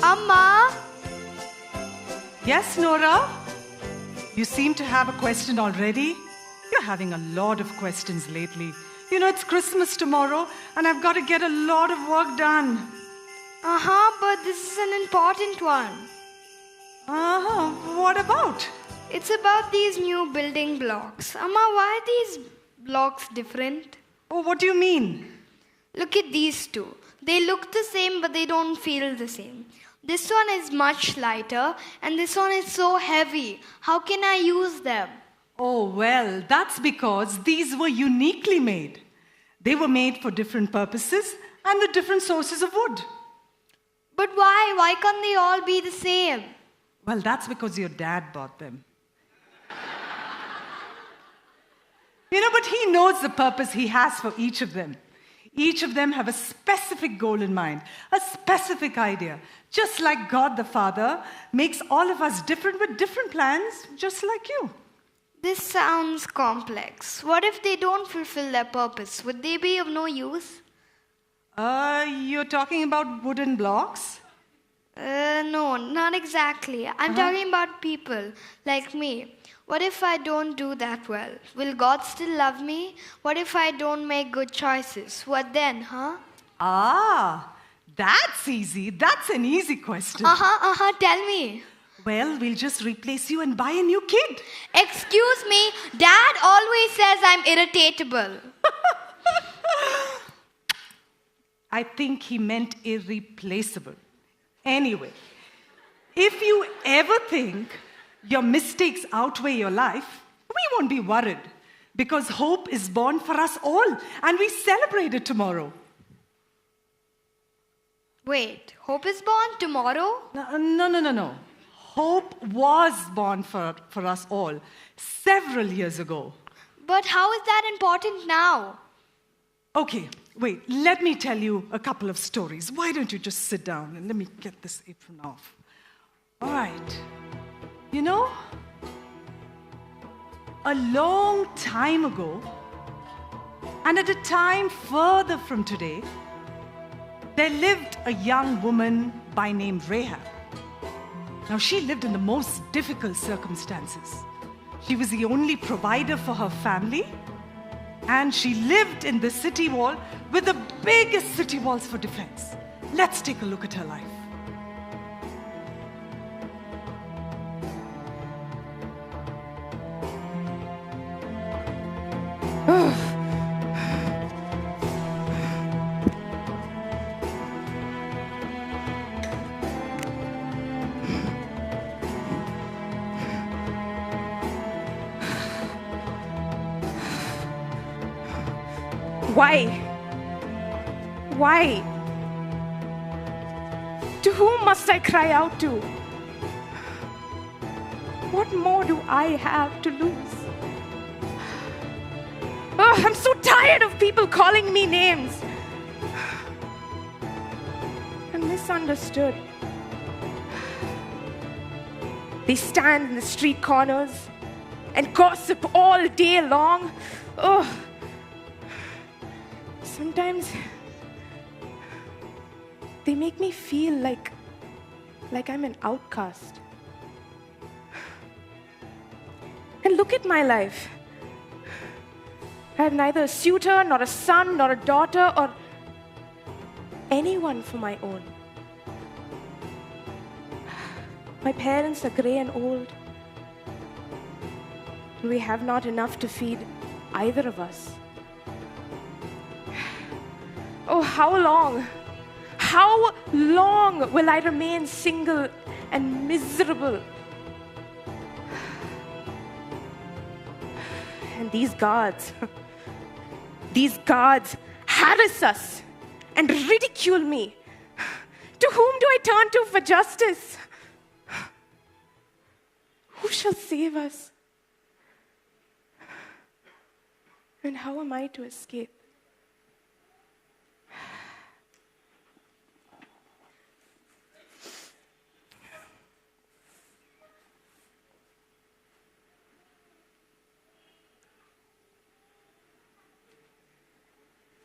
Amma? Yes, Nora? You seem to have a question already. You're having a lot of questions lately. You know, it's Christmas tomorrow, and I've got to get a lot of work done. But this is an important one. What about? It's about these new building blocks. Amma, why are these blocks different? Oh, what do you mean? Look at these two. They look the same, but they don't feel the same. This one is much lighter, and this one is so heavy. How can I use them? Oh, well, that's because these were uniquely made. They were made for different purposes and with different sources of wood. But why? Why can't they all be the same? Well, that's because your dad bought them. But he knows the purpose he has for each of them. Each of them have a specific goal in mind, a specific idea. Just like God the Father makes all of us different with different plans, just like you. This sounds complex. What if they don't fulfill their purpose? Would they be of no use? You're talking about wooden blocks? No, not exactly. I'm talking about people like me. What if I don't do that well? Will God still love me? What if I don't make good choices? What then, That's easy. That's an easy question. Tell me. Well, we'll just replace you and buy a new kid. Excuse me, Dad always says I'm irritatable. I think he meant irreplaceable. Anyway, if you ever think your mistakes outweigh your life, we won't be worried because hope is born for us all and we celebrate it tomorrow. Wait, hope is born tomorrow? No. Hope was born for us all several years ago. But how is that important now? Okay, wait, let me tell you a couple of stories. Why don't you just sit down and let me get this apron off. All right. A long time ago, and at a time further from today, there lived a young woman by name Rahab. Now, she lived in the most difficult circumstances. She was the only provider for her family, and she lived in the city wall with the biggest city walls for defense. Let's take a look at her life. Why? To whom must I cry out to? What more do I have to lose? I'm so tired of people calling me names. I'm misunderstood. They stand in the street corners and gossip all day long. Sometimes they make me feel like I'm an outcast. And look at my life. I have neither a suitor, nor a son, nor a daughter, or anyone for my own. My parents are gray and old. We have not enough to feed either of us. How long? How long will I remain single and miserable? And these guards harass us and ridicule me. To whom do I turn to for justice? Who shall save us? And how am I to escape?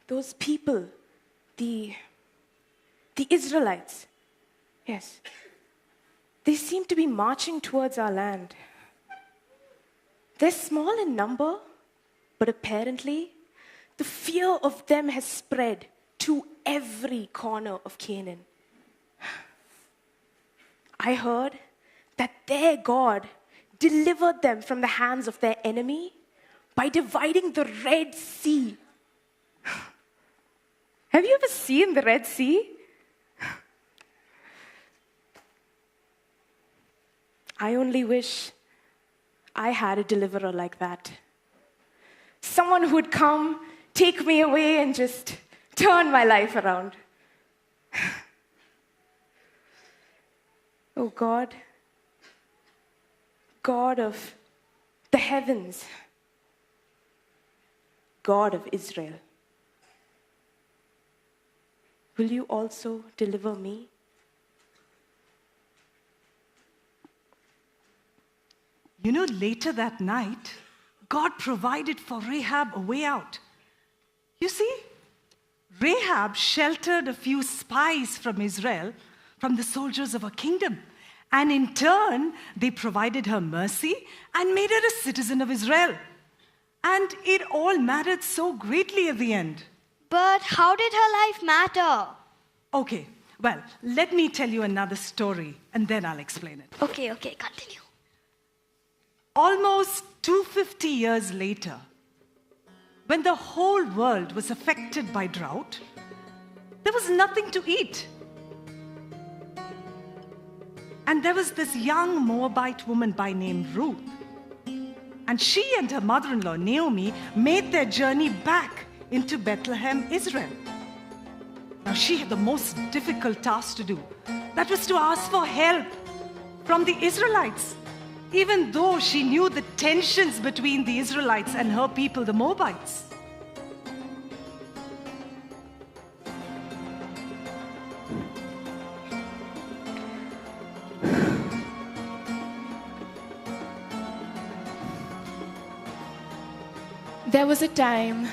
Those people, the Israelites, Yes. They seem to be marching towards our land. They're small in number, but apparently the fear of them has spread to every corner of Canaan. I heard that their God delivered them from the hands of their enemy by dividing the Red Sea. Have you ever seen the Red Sea? I only wish I had a deliverer like that. Someone who would come, take me away, and just turn my life around. Oh God, God of the heavens, God of Israel, will you also deliver me? You know, later that night, God provided for Rahab a way out. You see, Rahab sheltered a few spies from Israel, from the soldiers of her kingdom. And in turn, they provided her mercy and made her a citizen of Israel. And it all mattered so greatly at the end. But how did her life matter? Okay, well, let me tell you another story, and then I'll explain it. Okay, continue. Almost 250 years later, when the whole world was affected by drought, there was nothing to eat. And there was this young Moabite woman by name Ruth. And she and her mother-in-law, Naomi, made their journey back into Bethlehem, Israel. Now, she had the most difficult task to do. That was to ask for help from the Israelites, even though she knew the tensions between the Israelites and her people, the Moabites. There was a time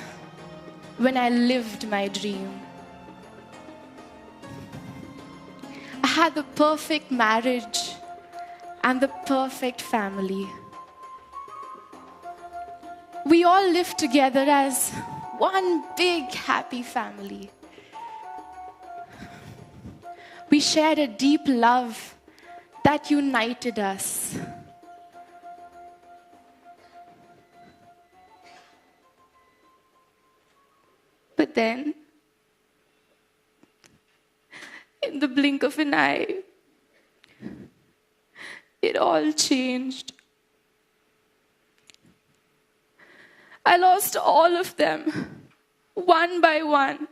when I lived my dream. I had the perfect marriage and the perfect family. We all lived together as one big happy family. We shared a deep love that united us. But then, in the blink of an eye, it all changed. I lost all of them, one by one.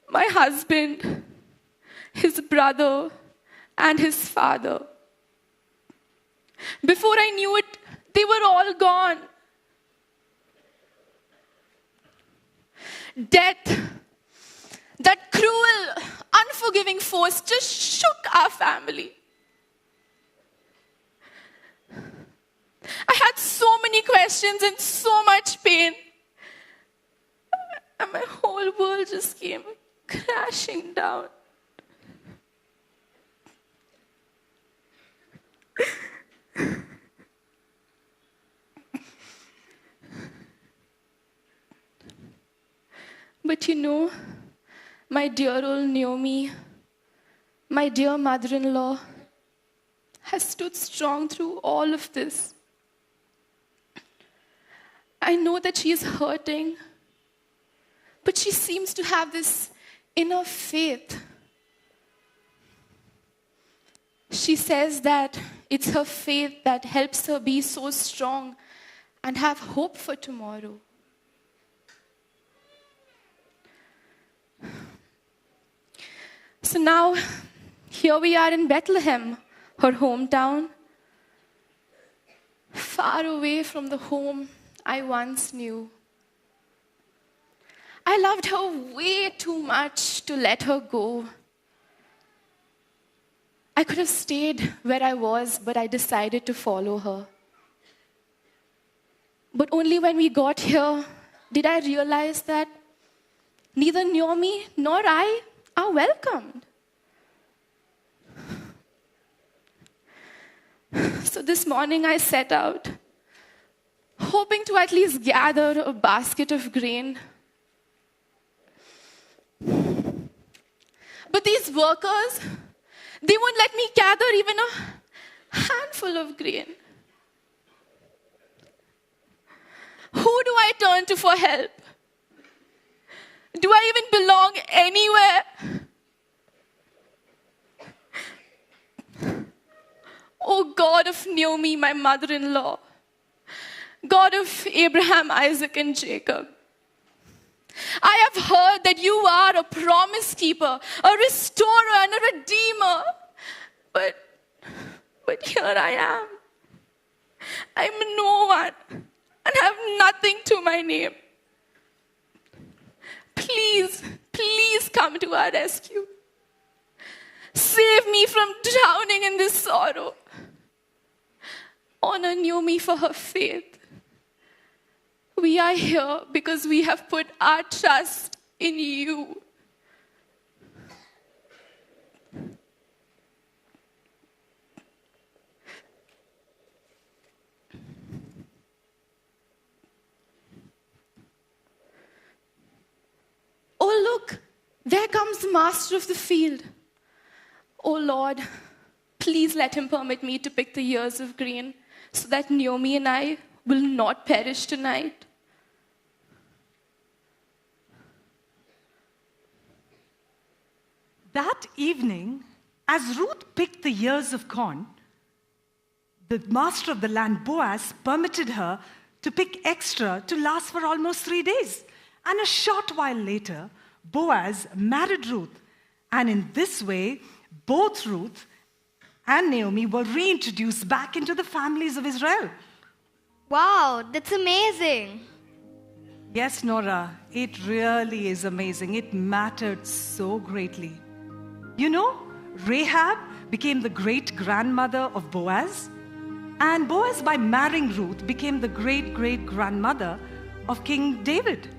My husband, his brother, and his father. Before I knew it, they were all gone. Death, that cruel, unforgiving force just shook our family. I had so many questions and so much pain. And my whole world just came crashing down. But you know, my dear old Naomi, my dear mother-in-law, has stood strong through all of this. I know that she is hurting, but she seems to have this inner faith. She says that it's her faith that helps her be so strong and have hope for tomorrow. So now, here we are in Bethlehem, her hometown, far away from the home I once knew. I loved her way too much to let her go. I could have stayed where I was, but I decided to follow her. But only when we got here did I realize that neither Naomi nor I are welcomed. So this morning I set out, hoping to at least gather a basket of grain. But these workers, they won't let me gather even a handful of grain. Who do I turn to for help? Do I even belong anywhere? Oh God of Naomi, my mother-in-law, God of Abraham, Isaac, and Jacob, I have heard that you are a promise keeper, a restorer, and a redeemer. But here I am. I'm no one and have nothing to my name. Please, please come to our rescue. Save me from drowning in this sorrow. Honor Naomi for her faith. We are here because we have put our trust in you. Oh, look, there comes the master of the field. Oh, Lord, please let him permit me to pick the ears of grain so that Naomi and I will not perish tonight. That evening, as Ruth picked the ears of corn, the master of the land, Boaz, permitted her to pick extra to last for almost 3 days. And a short while later, Boaz married Ruth. And in this way, both Ruth and Naomi were reintroduced back into the families of Israel. Wow, that's amazing. Yes, Nora, it really is amazing. It mattered so greatly. You know, Rahab became the great-grandmother of Boaz. And Boaz, by marrying Ruth, became the great-great-grandmother of King David.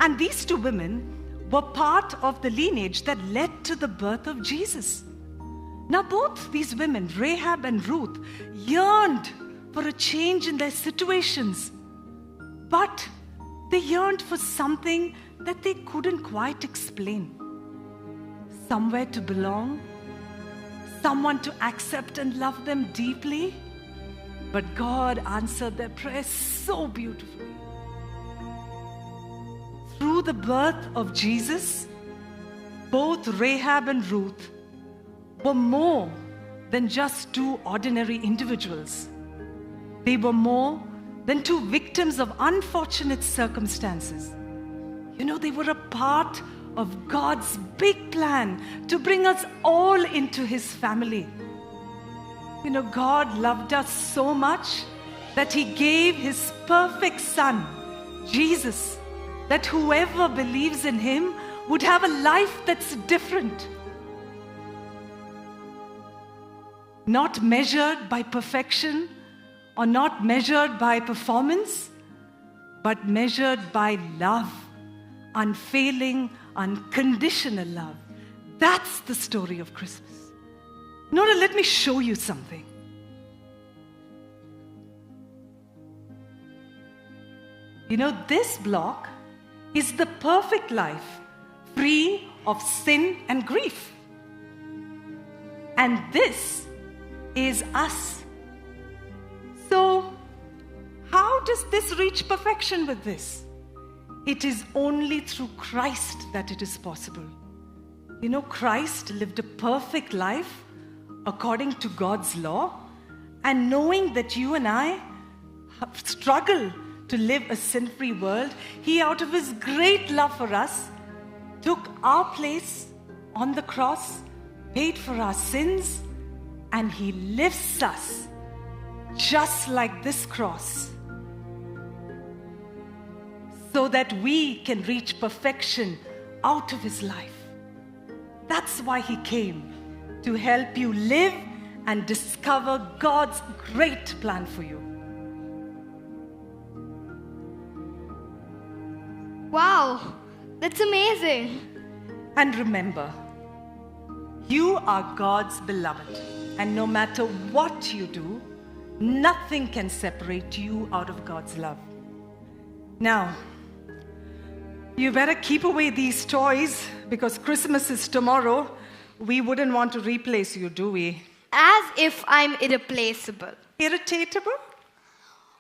And these two women were part of the lineage that led to the birth of Jesus. Now, both these women, Rahab and Ruth, yearned for a change in their situations. But they yearned for something that they couldn't quite explain. Somewhere to belong, someone to accept and love them deeply. But God answered their prayers so beautifully. Through the birth of Jesus, both Rahab and Ruth were more than just two ordinary individuals. They were more than two victims of unfortunate circumstances. You know, they were a part of God's big plan to bring us all into His family. You know, God loved us so much that He gave His perfect Son, Jesus, that whoever believes in Him would have a life that's different. Not measured by perfection or not measured by performance, but measured by love, unfailing, unconditional love. That's the story of Christmas. Nora, let me show you something. You know, this block is the perfect life, free of sin and grief. And this is us. So, how does this reach perfection with this? It is only through Christ that it is possible. You know, Christ lived a perfect life according to God's law, and knowing that you and I struggle to live a sin-free world, He, out of His great love for us, took our place on the cross, paid for our sins, and He lifts us just like this cross, so that we can reach perfection out of His life. That's why He came, to help you live and discover God's great plan for you. Wow, that's amazing. And remember, you are God's beloved. And no matter what you do, Nothing can separate you out of God's love. Now, you better keep away these toys because Christmas is tomorrow. We wouldn't want to replace you, do we? As if I'm irreplaceable. Irritatable?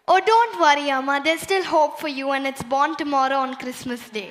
Oh, don't worry, Amma. There's still hope for you, and it's born tomorrow on Christmas Day.